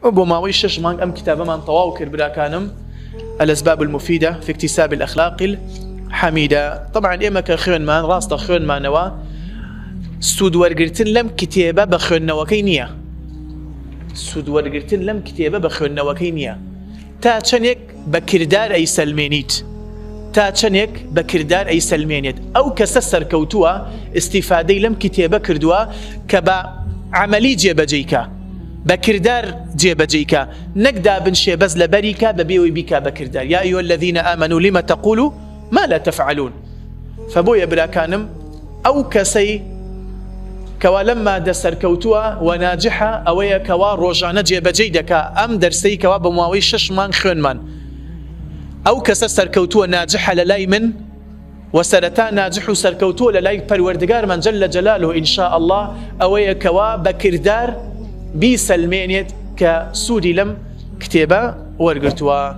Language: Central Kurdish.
وبماوي شش مانج أم كتابة من طواوكر بلا كانم الأسباب المفيدة في اكتساب الأخلاق الحميدة. طبعا إما كخيون مان راست خيون ما نوا سود ورقرتن لم كتابة بخيون نوكينية سود ورقرتن لم كتابة بخيون نوكينية تا چنك بكردار أي سلمينيت تا چنك بكردار أي سلمينيت أو كسسر كوتوا استفادة لم كتابة كردوا كبا عملي جيبجيكا بكردار جيبجيكا نقدا بنشي بز لبريكا ببيوي بيكا بكردار يا أيها الذين آمنوا لما تقولوا ما لا تفعلون. فبويا بلا كانم أو كسي كوا لما دسر كوتوا وناجحة أويا كوا روجانا جيبجيدكا أم درسي كوا بمواوي شش مان خيون مان أو كسر كوتوا ناجحة للاي من وسرتا ناجح سركوتوا للاي پروردگار من جل جلاله إن شاء الله أويا كوا بكردار بيسلمينيت كسودي لم كتابة ورقرتوا.